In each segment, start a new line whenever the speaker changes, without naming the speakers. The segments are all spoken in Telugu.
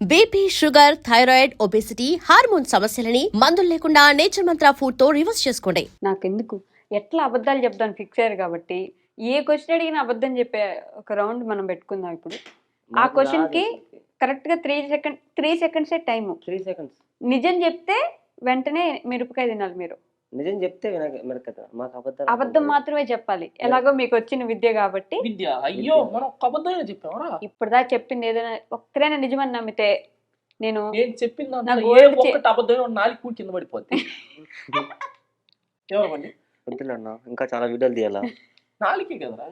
BP, sugar, thyroid, obesity, hormone సమస్యలని మందులు లేకుండా నేచర్ మంత్ర ఫుడ్ తో రివర్స్ చేసుకోండి.
నాకెందుకు ఎట్లా అబద్ధాలు చెప్దాను ఫిక్స్ అయ్యారు కాబట్టి ఏ క్వశ్చన్ అడిగినా అబద్ధం చెప్పే ఒక రౌండ్ మనం పెట్టుకుందాం ఇప్పుడు. ఆ క్వశ్చన్ కి కరెక్ట్ గా 3 సెకండ్సే టైము.
3 సెకండ్స్
నిజం చెప్తే వెంటనే మిరపకాయ తినాలి మీరు.
నిజం చెప్తే మెరకత మాకు అబద్ధాలు
అబద్ధం మాత్రమే చెప్పాలి. ఎలాగో మీకు వచ్చిన విద్య కాబట్టి.
విద్య అయ్యో మనం ఒక్క అబద్ధమే చెప్పావరా?
ఇప్పుడుదా చెప్పింది ఏదైనా ఒక్కరైనా నిజమని నమ్మితే నేను
చెప్పింది
నా
ఒక్కటి అబద్ధమే నాలుగు కూడి కింద పడిపోద్ది. ఎవరమండి
వద్దులన్నా ఇంకా చాలా వీడియోలు తీయాలా?
నాలుగే కదరా,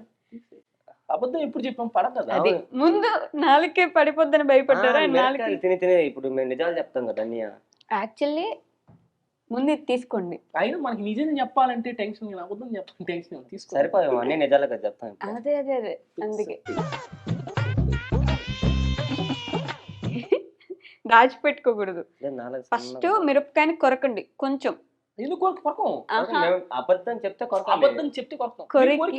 అబద్ధం ఎప్పుడు చెప్పాం పడం కదా.
అది ముందు నాలుకే పడిపోద్దని భయపడ్డారా?
మిరపకాయలు తిని తిని ఇప్పుడు మేము నిజాలు చెప్తాం కదా అన్నయ్య.
యాక్చువల్లీ ముందు ఇది తీసుకోండి.
అయినా మనకి నిజం చెప్పాలంటే టెన్షన్, అబద్ధం చెప్పాలంటే టెన్షన్. తీసుకో
సరిపోయాము అన్ని నిజాలు కదా చెప్తాం.
అదే అదే అదే అందుకే దాచిపెట్టుకోకూడదు. ఫస్ట్ మిరపకాయని కొరకండి కొంచెం.
ఎందుకు కొరకం?
అబద్ధం చెప్తే
అబద్ధం చెప్తే కొరకం.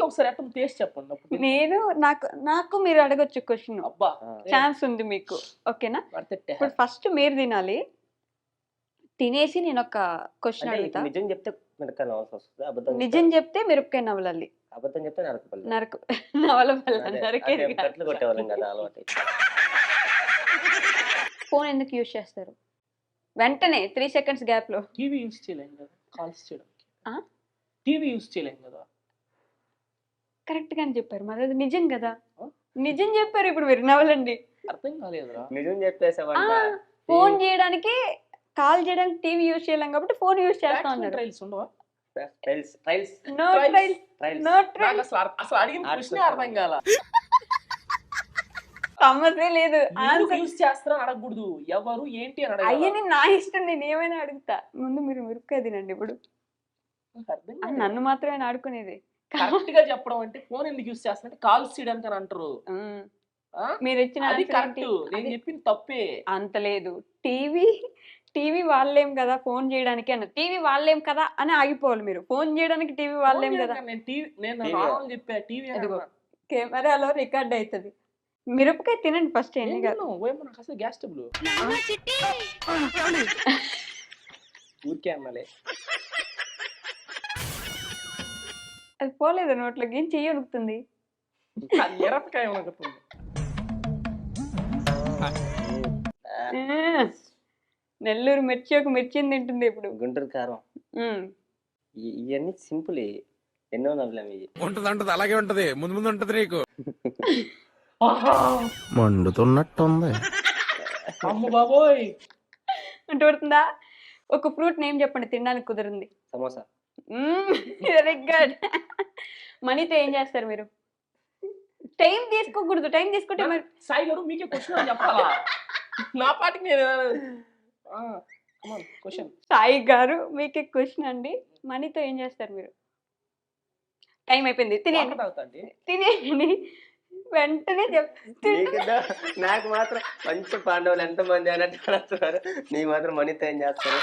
ఒకసారి అర్థం టేస్ట్ చెప్పండి.
నేను నాకు మీరు అడగొచ్చు క్వశ్చన్.
అబ్బా
ఛాన్స్ ఉంది మీకు. ఓకేనా? ఇప్పుడు ఫస్ట్ మీరు తినాలి. తినేసి నేను ఒక క్వశ్చన్ అడుగుతా.
నిజం చెప్తే మిరపకాయ నవలసి వస్తుంది, అబద్ధం
నిజం చెప్తే మిరపకాయ నవలాలి,
అబద్ధం చెప్తే నరకపల్లి
నవలపల్లి.
కట్లు కొట్టేవాళ్ళం కదా అలవాటు.
ఫోన్ ఎందుకు యూజ్ చేస్తారు? వెంటనే 3 సెకండ్స్ గ్యాప్ లో.
టీవీ యూజ్ చేయలేం కదా కాల్స్ చేయడానికి. టీవీ యూజ్ చేయలేం కదా.
కరెక్ట్ గానే చెప్పారు, మరి అది నిజం కదా. నిజం చెప్పారు. ఇప్పుడు మీరు నవలండి.
అర్థం కాలేదురా.
నిజం చెప్పేసావంట.
ఫోన్ చేయడానికి, కాల్ చేయడానికి టీవీ యూజ్ చేయలేం కాబట్టి ఫోన్ యూజ్ చేస్తా ఉన్నారు.
ట్రైల్స్ ఉండవా?
No trials.
అసలు అడిగిన క్వశ్చన్ అర్థం కాల.
సమస్య లేదు.
యూజ్ చేస్తారని అడగకూడదు. ఎవరు ఏంటి అని అడగాలి.
అయ్యని నా ఇష్టం, నేను ఏమైనా అడుగుతా. ముందు మీరు మిరపకాయ తినండి. ఇప్పుడు నన్ను మాత్రమే ఆడుకునేది.
కరెక్ట్ గా చెప్పడం అంటే ఫోన్ ఎందుకు యూజ్ చేస్తారంటే కాల్స్ చేయడానికి అని అంటారు.
మీరు ఇచ్చిన
నేను చెప్పింది తప్పే.
అంత లేదు. టీవీ వాళ్ళేం కదా ఫోన్ చేయడానికి అన్న. టీవీ వాళ్ళేం కదా అని ఆగిపోవాలి మీరు. ఫోన్ చేయడానికి టీవీ వాళ్ళేం కదా.
నేను చెప్పా టీవీ
కెమెరాలో రికార్డ్ అవుతుంది. మిరపకాయ తినండి ఫస్ట్. ఎన్ని
అసలు గ్యాస్ స్టవ్ ఊరికే అన్నలే.
అది పోలేదు నోట్లోకి. ఏం చెయ్యి వణుకుతుంది.
మిరపకాయ వణుకుతుంది.
నెల్లూరు మిర్చి ఒక మిర్చిని తింటుంది ఇప్పుడు.
గుంటూరు కారం. ఇవన్నీ సింపుల్. ఎన్నో నవ్వులేము.
ఉంటది అలాగే ఉంటది. ముందు ముందు ఉంటది నీకు. మండుతున్నట్టుంది.
అమ్మ బాబోయ్
ఉంటుందా? ఒక ఫ్రూట్ నేమ్ చెప్పండి తినడానికి కుదిరింది.
సమోసా.
Very good. మనీతో ఏం చేస్తారు మీరు? టైం తీసుకోకూడదు. టైం తీసుకుంటే మరి
సాయి గారు మీకే క్వశ్చన్ చెప్పాలా? నా పాటికి నేను క్వశ్చన్.
సాయి గారు మీకే క్వశ్చన్ అండి. మనీతో ఏం చేస్తారు మీరు? టైం అయిపోయింది. తినేయండి వెంటనే
నాకు మాత్రం పంచ పాండవులు ఎంత మంది అన్నట్టు అడుగుతున్నారు. నీ మాత్రం మనీతో ఏం చేస్తారు?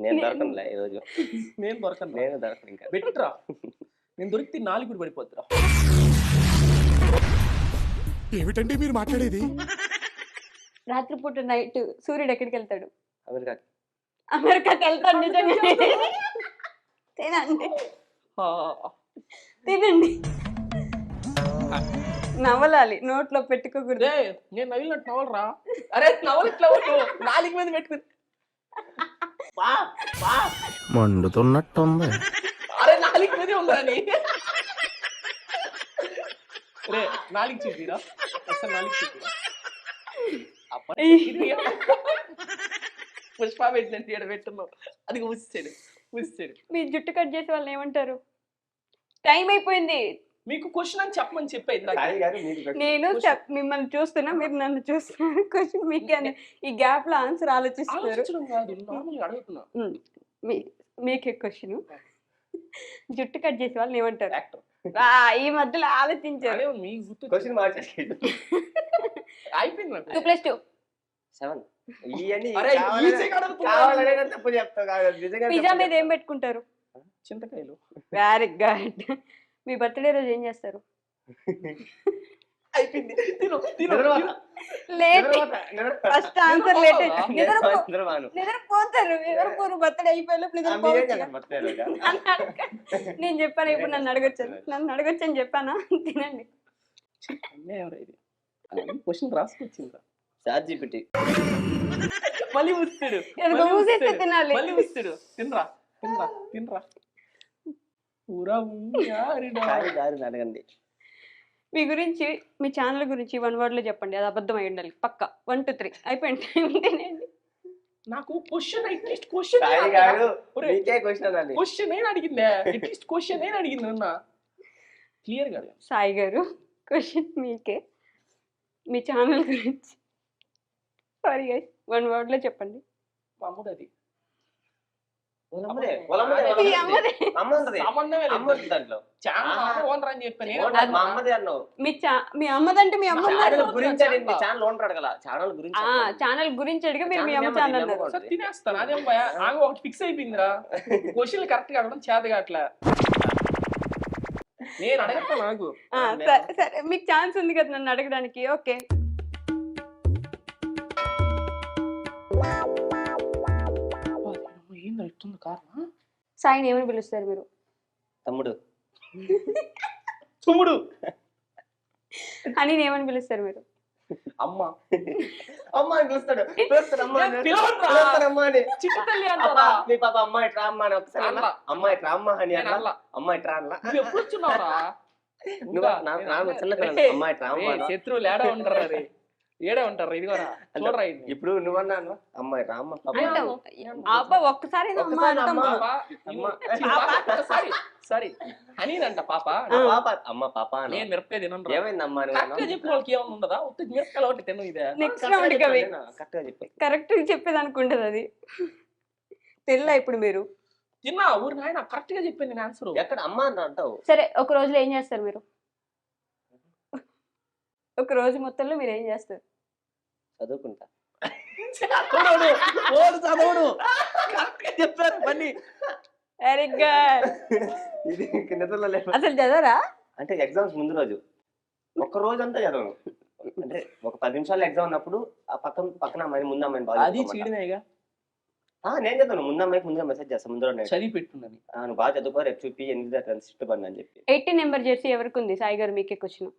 నేను దొరకనులే ఈరోజు.
నేను
దొరకను. ఇంకా
బెట్రా. నేను దొరికితే 4 పడిపోతురా.
ఏమిటండి మీరు మాట్లాడేది?
రాత్రిపూట నైట్ సూర్యుడు ఎక్కడికి వెళ్తాడు?
అమెరికాకి
వెళ్తాడు. నిజంగా తినండి. నవలాలి, నోట్లో పెట్టుకోకూడదు.
నేను నవ్వినట్టు నవలరా. అరే నవలు ఇట్లా 4 మీద పెట్టుకుని
మండుతున్నట్టుంది.
అరే 4 మీదే ఉందని. రే 4 చూపిరా. అసలు 4 చూపిరా. పుష్ప పెట్టినట్టు ఇక్కడ పెట్టున్నావు. అది ఊసాడు.
మీ జుట్టు కట్ చేసే వాళ్ళని ఏమంటారు? టైం అయిపోయింది.
మీకు క్వశ్చన్ అని చెప్పమని చెప్పేది.
నేను మిమ్మల్ని చూస్తున్నా, మీరు నన్ను చూస్తున్నారు. క్వశ్చన్ మీకే. ఈ గ్యాప్ లో ఆన్సర్ ఆలోచిస్తున్నారు. మీకే క్వశ్చన్. జుట్టు కట్ చేసే వాళ్ళని ఏమంటారు?
యాక్టర్.
ఈ మధ్యలో ఆలోచించారు.
అయిపోయింది.
2+2
7.
పిజ్జా మీద ఏం పెట్టుకుంటారు?
చింతకాయలు.
Very good. మీ బర్త్డే రోజు ఏం చేస్తారు?
అయిపోయింది. తిను తిను
నిద్రపోతా.
లేట్
నిద్రపోతా.
ఫస్ట్ ఆన్సర్ లేట్
నిద్రపోను.
నిద్రపోతారు ఎవరు బర్త్డే అయిపోయి
మీరేం
నిద్రపోవచ్చు
చేస్తారు బర్త్డే రోజా?
నేను చెప్పాను ఇప్పుడు నన్ను అడగొచ్చు అని చెప్పానా తినండి
ఇది క్వశ్చన్ రాసుకొచ్చిందా
చాట్ జీపీటీ.
మళ్ళీ ఉస్తాడు
ఎందుకు ఊసేస్తే తినాలి
మళ్ళీ ఉస్తాడు. తినరా తినరా తినరా పూరా
దారిని అడగండి.
మీ గురించి మీ ఛానల్ గురించి 1 word లో చెప్పండి అది అబద్ధం అయి ఉండాలి పక్క 1 2 3 అయిపోయింది తినండి
నాకు క్వశ్చన్ అట్లీస్ట్ క్వశ్చన్
సాయి గారు మీకే క్వశ్చన్ అండి.
క్వశ్చన్ నేను అడిగిందే అట్లీస్ట్ క్వశ్చన్ నేను అడిగింది అన్న క్లియర్ గా
సాయి గారు క్వశ్చన్ మీకే మీ ఛానల్ గురించి సారీ గైస్ 1 word లో చెప్పండి
మా అమ్మది అది
ఒలమ్మదే,
ఈ అమ్మదే.
అమ్మ ఉంటది.
సంబంధమే
అమ్మ
లేదు
ఉంది దాంట్లో.
ఛానల్ ఓనర్ అని చెప్పాను
ఓనర్ మా అమ్మదే అన్నావు.
మీ అమ్మదంటే మీ అమ్మ
ఛానల్
ఉన్నారు.
గురించి అడిగింది. ఛానల్ ఓనర్ అడగల. ఛానల్ గురించి అడగాలి.
ఛానల్ గురించి అడిగి మీరు మీ అమ్మ
ఛానల్
ఛానల్
ఏమో
అన్నారు
సార్ తినేస్తాను అదేం భయ ఆమె ఒకటి ఫిక్స్ అయిపోయిందిరా క్వశ్చన్ కరెక్ట్ గా అడగడం చేతగా అట్లా నేను అడగతా నాకు
సరే మీకు ఛాన్స్ ఉంది కదా నన్ను అడగడానికి ఓకే
ఏందో ఇస్తుంది కారణం
సాయిని ఏమని పిలుస్తారు మీరు
తమ్ముడు.
తుమ్ముడు
అని ఏమని పిలుస్తారు మీరు
అమ్మ
అమ్మ అని పిలుస్తాడు. పిలుస్తాడు అమ్మ అని.
పిలవండ్రా.
పిలుస్తాడు అమ్మ అని.
చిట్టి తల్లి
అబ్బా,
అంటారా
మీ పాప అమ్మ ఇట్రా అమ్మ అని ఒకసారి అన్నా.
అన్నా.
అమ్మ ఇట్రా అమ్మ అని
నేను
అన్నా.
అన్నా.
అమ్మ ఇట్రా అన్నా.
నువ్వు ఎప్పుడు వచ్చున్నావురా
నువ్వు నాకు రాను చిన్నపిల్ల అమ్మ ఇట్రా అమ్మ అన్నా.
శత్రువులు ఏడా ఉంటారా రే ఏడా ఉంటారా ఇదిగోరా చూడరా ఇది
ఇప్పుడు నువ్వన్నాను అమ్మ ఇట్రా అమ్మ పాప.
అంటాం అబ్బా ఒక్కసారి
ఒక్కసారి అమ్మ.
సారీ అనినంట పాప
పాప అమ్మ పాప అన్నా.
నేను మిరపకాయ తినను
ఏమైంది అమ్మ అని
కరెక్ట్ గా చెప్పిన వాళ్ళకి ఏమైనా ఉండదా ఉత్తి మిరపకాయలు ఒకటి తిను ఇదే
నెక్స్ట్ రౌండ్ కి అవి
కరెక్ట్ గా చెప్పు.
కరెక్ట్ చెప్పేది అనుకుంటది అది తెల్లా ఇప్పుడు మీరు
తిన్నా ఊరి నాయన కరెక్ట్ గా చెప్పింది నేను ఆన్సర్
ఎక్కడ అమ్మ అని అంటావు.
సరే ఒక రోజులో ఏం చేస్తారు మీరు ఒక రోజు మొత్తంలో మీరు ఏం చేస్తారు
చదువుకుంటా.
చదవడు కరెక్ట్ గా చెప్పారు పని
వెరీ గుడ్
ఇది నిద్రలో లేదు.
అసలు చదవరా
అంటే ఎగ్జామ్స్ ముందు రోజు ఒక్క రోజు అంతా చదవను. అంటే ఒక 10 నిమిషాలు ఎగ్జామ్ ఉన్నప్పుడు ఆ పక్కన అమ్మాయి ముందు అమ్మాయిని బాగా
అది
చదువుకోమంటా.
చీడినాయిగా
నేను చదువును ముందు అమ్మాయికి ముందుగా మెసేజ్ చేస్తాను ముందు రోజు
చదివి పెట్టున్నది
నువ్వు బాగా చదువుకో రేపు చూపి 8 ఇష్టపడిన అని చెప్పి
18 నెంబర్ జెర్సీ ఎవరికి ఉంది సాయి గారు మీకే క్వశ్చన్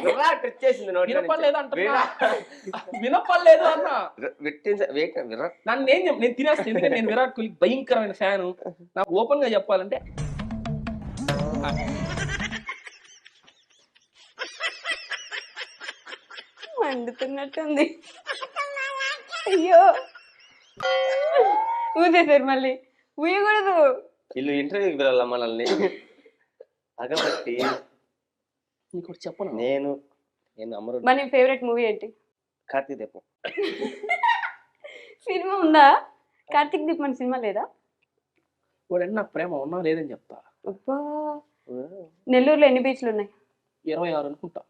విరాట్ వచ్చేసింది నోట్లో నుంచి.
వినపడలేదు అంటున్నా
విరాట్
వినపడలేదు అన్న
విరాట్
నన్ను నేను తినేస్తాను ఎందుకంటే నేను విరాట్ కోహ్లీ భయంకరమైన ఫ్యాన్ నాకు ఓపెన్ గా చెప్పాలంటే
మండుతున్నట్టుంది అయ్యో ఊదేశారు మళ్ళీ ఊయకూడదు
వీళ్ళు ఇంటర్వ్యూకి పిలవాల మనల్ని అగబట్టి
నీకు చెప్పను
నేను అమరుడు
మరి ఫేవరెట్ మూవీ ఏంటి
కార్తీక్ దీపం.
సినిమా ఉందా కార్తీక్ దీపం సినిమా లేదా
వాడంటే నాకు ప్రేమ ఉన్నా లేదని చెప్తా
అబ్బా నెల్లూరులో ఎన్ని బీచ్లు ఉన్నాయి
26 అనుకుంటా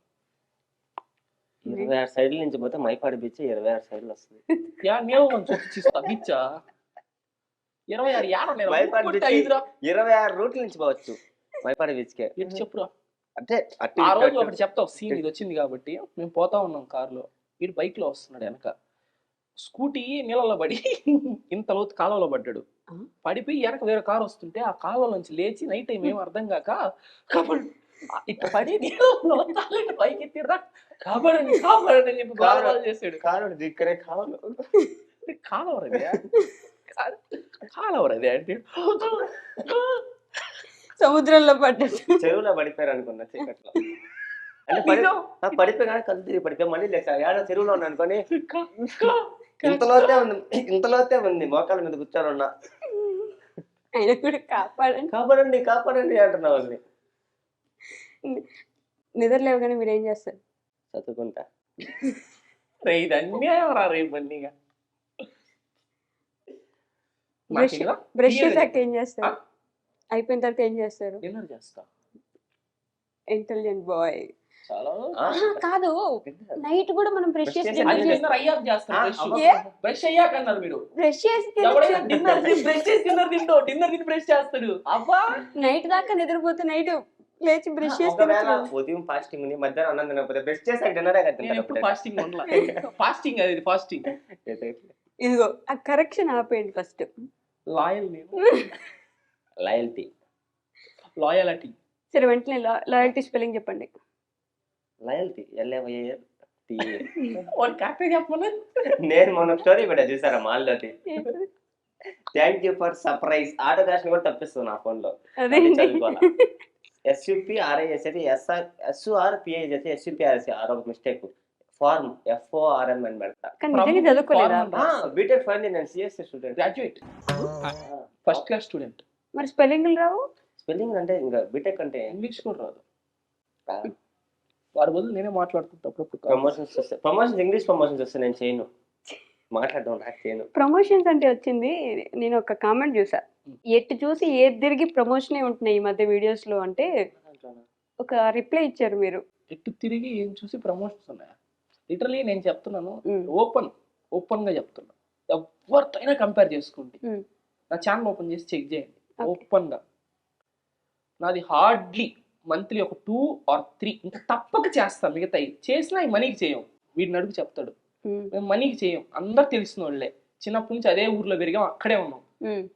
26 సైడ్ల నుంచి పోతే మైపాడి బీచ్ 26 సైడ్లు వస్తుంది.
నేను చూపిస్తా బిచ్చా 26 యాడ నేను
మైపాడి
ఒక్కొక్కటి
బీచ్
ఐదురా
26 రూట్ల నుంచి పోవచ్చు మైపాడి బీచ్ కే.
ఏంటి చెప్పురా
అంటే అటు
ఆ
ఇటు
రోజు
అటు.
ఒకటి చెప్తా సీన్ ఇది వచ్చింది కాబట్టి మేము పోతా ఉన్నాం కారులో వీడు బైక్ లో వస్తున్నాడు వెనక స్కూటీ నీళ్ళలో పడి ఇంత లోతు కాలువలో పడ్డాడు పడిపోయి వెనక వేరే కారు వస్తుంటే ఆ కాలువ నుంచి లేచి నైట్ టైం ఏం అర్థం కాక కబడి ఇట్లా పడి నీళ్ళలో తాళండి పైకి ఎత్తిరా కాపాడండి కాపాడండి అని చెప్పి గోలగోల చేసాడు
కారు దిక్కరే కావాలి
కాలవరదే కాలవరదే అంటే
సముద్రంలో పడ్డాడు
చెరువులో పడిపోయారు అనుకున్నా చీకట్లో. అంటే పడిపోయి కళ్ళు తిరిగి పడిపోయి మళ్ళీ లేక ఏడ చెరువులో ఉన్నా అనుకోని ఇంతలోతే ఉంది మోకాల మీద కూర్చొని ఉన్నా.
ఆయన కూడా కాపాడండి
కాపాడండి కాపాడండి అంటున్నా వాళ్ళని.
నిద్ర లేవగానే మీరు ఏం చేస్తారు
చదువుకుంటా.
ఇది అన్యాయం రా రేపు అన్నీగా
బ్రష్ చేసాక ఏం చేస్తారు అయిపోయిన తర్వాత ఏం చేస్తారు
డిన్నర్ చేస్తా
ఇంటెలిజెంట్ బాయ్
చాలా
కాదు నైట్ కూడా మనం బ్రష్ చేసి
అది డిన్నర్ అయ్యాక చేస్తాను
ఏ?
బ్రష్ అయ్యాక అన్నారు మీరు
బ్రష్ చేసి
ఎవడైనా డిన్నర్ బ్రష్ చేసి డిన్నర్ తింటో డిన్నర్ తిని బ్రష్ చేస్తాడు అబ్బా
నైట్ దాకా నిద్రపోతే నైట్ లేచి బ్రష్ చేసి
ఒకవేళ ఉదయం ఫాస్టింగ్ ఉంది, మధ్యాహ్నం అన్నం తినకపోతే బ్రష్ చేసి డిన్నరే
నేను ఎప్పుడు ఫాస్టింగ్ ఉండలా. ఫాస్టింగ్ అది ఫాస్టింగ్.
ఇదిగో ఆ కరెక్షన్ ఆపేయండి ఫస్ట్.
లాయల్ నేను.
లాయల్టీ.
లాయలిటీ.
సరే వెంటనే లాయల్టీ స్పెల్లింగ్ చెప్పండి.
Loyalty LAYLT.
వాడు కరెక్ట్గా చెప్పమన్నా.
నేను మొన్న స్టోరీ పెట్టా చూసారా మాల్లోది. Thank you for surprise. Auto క్యాషన్ కూడా తప్పిస్తుంది నా ఫోన్ లో.
అదేంటి
SUPRIS అయితే SURPIS అయితే SUPRS ఒక మిస్టేక్. ఫార్మ్ FORM అని పెడతా.
కానీ నిజంగా చదువుకోలేదా?
బీటెక్ ఫైనల్ నేను CSC student.
Graduate. First class student.
మరి స్పెల్లింగ్లు రావు?
స్పెల్లింగ్ అంటే ఇంకా బీటెక్ అంటే
ఇంగ్లీష్ కూడా రాదు. వాడి బదులు నేనే మాట్లాడుతుంటప్పుడు.
ప్రమోషన్స్ వస్తాయి. ప్రమోషన్స్ ఇంగ్లీష్ ప్రమోషన్స్ వస్తాయి, నేను చేయను. మాట్లాడడం నాకు చేయను.
ప్రమోషన్స్ అంటే వచ్చింది, నేను ఒక కామెంట్ చూసా. ఎటు చూసి ఏది తిరిగి ప్రమోషనే ఉంటున్నాయి ఈ మధ్య వీడియోస్ లో అంటే ఒక రిప్లై ఇచ్చారు మీరు.
ఎటు తిరిగి ఏం చూసి ప్రమోషన్స్ ఉన్నాయా? లిటరలీ నేను చెప్తున్నాను, ఓపెన్ గా చెప్తున్నా. ఎవరితోనైనా కంపేర్ చేసుకోండి. నా ఛానల్ ఓపెన్ చేసి చెక్ చేయండి ఓపెన్ గా. నాది హార్డ్లీ మంత్లీ ఒక 2 or 3 ఇంకా తప్పక చేస్తాం. మిగతా చేసినా ఈ మనీకి చేయం. వీడిని అడుగు చెప్తాడు, మేము మనీకి చేయం. అందరు తెలిసిన వాళ్ళే, చిన్నప్పటి నుంచి అదే ఊర్లో పెరిగాం, అక్కడే ఉన్నాం.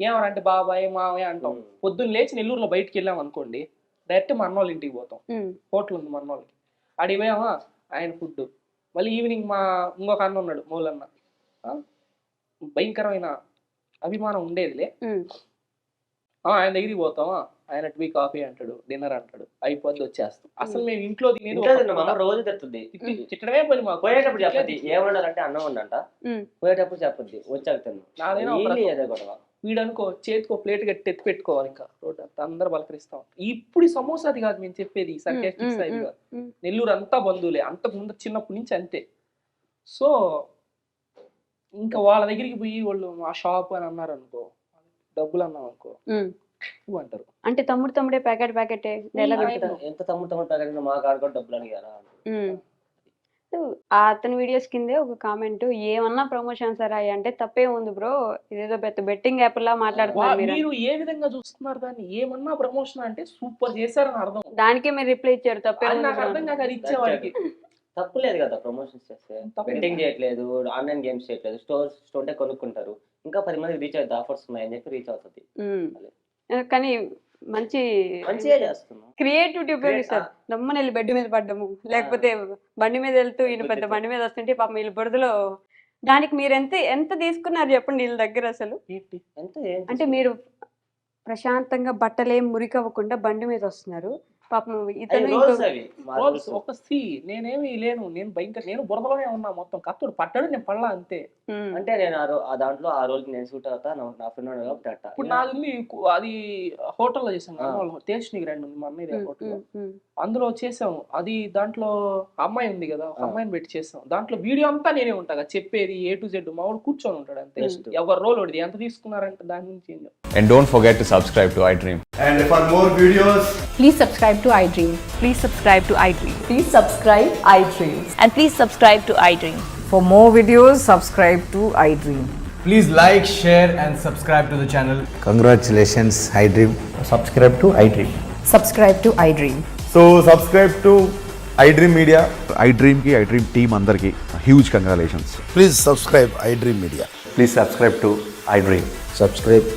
ఏమరంటే బాబాయ్ మావయ్య అంటాం. పొద్దున్న లేచి నెల్లూరులో బయటకు వెళ్ళాం అనుకోండి, డైరెక్ట్ మా అన్నోళ్ళ ఇంటికి పోతాం. హోటల్ ఉంది మా అన్నోళ్ళకి, అడిగి పోయామా ఆయన ఫుడ్. మళ్ళీ ఈవినింగ్ మా ఇంకొక అన్న ఉన్నాడు మూలన్న, భయంకరమైన అభిమానం ఉండేదిలే. ఆయన దగ్గరికి పోతామా, ఆయన టీ కాఫీ అంటాడు, డిన్నర్ అంటాడు, అయిపోద్ది వచ్చేస్తాం. అసలు మేము ఇంట్లో తినేది
రోజు తిడుతుంది.
తిట్టడమే పని మాకు.
పోయేటప్పుడు చెప్పద్ది ఏమన్నారంటే అన్నం ఉండంట, పోయేటప్పుడు చెప్పద్ది వచ్చాక తిన్నాం.
నాదేనా
గొడవ.
వీడనుకో చేతికో ప్లేట్ కట్టి ఎత్తి పెట్టుకోవాలి, ఇంకా రోడ్ అంతా అందరు పలకరిస్తాం. ఇప్పుడు సమోసా అది కాదు మేము చెప్పేది, సర్కేస్టిక్స్ అది కాదు. నెల్లూరు అంతా బంధువులే, అంతకు ముందు చిన్నప్పటి నుంచి అంతే. సో ఇంకా వాళ్ళ దగ్గరికి పోయి వాళ్ళు మా షాప్ అని అన్నారు అనుకో, డబ్బులు అన్నాం అనుకో అంటారు.
అంటే తమ్ముడే ప్యాకెట్
ఎంత తమ్ముడు ప్యాకెట్ మా కాడ కూడా డబ్బులు అడిగారా.
అతని వీడియోస్ కిందే ఒక కామెంట్, ఏమన్నా ప్రమోషన్ సరే అంటే తప్పే ఉంది బ్రో, ఇదేదో పెద్ద బెట్టింగ్ యాప్ లా మాట్లాడుతున్నారు
మీరు. ఏ విధంగా చూస్తున్నారు దాన్ని? ఏమన్నా ప్రమోషన్ అంటే సూపర్ చేశారని అర్థం.
దానికే మీరు రిప్లై ఇచ్చారు, తప్పే
నాకు అర్థం కాక అది ఇచ్చేవాడికి.
తప్పులేదు కదా ప్రమోషన్స్ చేస్తే. బెట్టింగ్ చేయట్లేదు, ఆన్లైన్ గేమ్స్ చేయట్లేదు, స్టోర్ కొనుక్కుంటారు, ఇంకా 10 మందికి రీచ్ అవుతుంది, ఆఫర్స్ ఉన్నాయని చెప్పి రీచ్ అవుతుంది. కానీ మంచి క్రియేటివిటీ ఉపయోగిస్తారు. దమ్మని వెళ్ళి బెడ్ మీద పడ్డము, లేకపోతే బండి మీద వెళ్తూ ఈయన పెద్ద బండి మీద వస్తుంటే పాపం వీళ్ళు బురదలో. దానికి మీరు ఎంత తీసుకున్నారు చెప్పండి వీళ్ళ దగ్గర? అసలు అంటే మీరు ప్రశాంతంగా బట్టలేం మురికవ్వకుండా బండి మీద వస్తున్నారు, పాపం ఇతను
ఒక సి. నేనేమి లేను, నేను బురదలోనే ఉన్నా. మొత్తం కత్తుడు పట్టాడు, నేను పడలా అంతే.
అంటే నేను దాంట్లో ఆ రోజు నేను సూట్ అవుతా, నా ఫ్రెండ్
ఇప్పుడు నాది అది హోటల్లో చేసాను, టేస్ట్ గ్రాండ్ ఉంది మా అన్నయ్య హోటల్, అందులో చేసాము. అది దాంట్లో అమ్మాయి ఉంది కదా, ఒక అమ్మాయిని పెట్టి చేసాం. దాంట్లో వీడియో అంతా నేనే ఉంటా చెప్పేది A to Z. మా వాడు కూర్చొని ఉంటాడు అంతే. ఎవరు రోల్ ఒకటి ఎంత తీసుకున్నారంటే దాని నుంచి.
And don't forget to subscribe to iDream.
And for more videos,
please subscribe to iDream.
Please subscribe to iDream.
Please subscribe iDream.
And please subscribe to iDream.
For more videos, subscribe to iDream.
please like, share and subscribe to the channel.
Congratulations, iDream.
Subscribe to iDream.
Subscribe to iDream.
So subscribe to iDream Media.
iDream ki iDream team andarki huge congratulations.
Please subscribe iDream Media.
Please subscribe to iDream.
Subscribe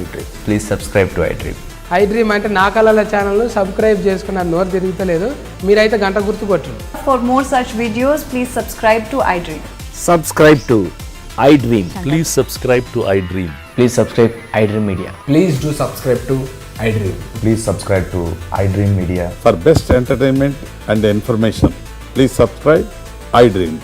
iDream.
Please subscribe to iDream.
iDream అంటే నా కళల ఛానల్ సబ్స్క్రైబ్ చేసుకున్న నోరు తిరుగుతలేదు, మీరైతే గంట గుర్తు కొట్టండి.
For more such videos, please subscribe to iDream.
Subscribe to iDream.
Please subscribe to iDream.
Please subscribe iDream Media.
Please do subscribe to iDream.
Please subscribe to iDream Media.
For best entertainment and information, please subscribe iDream.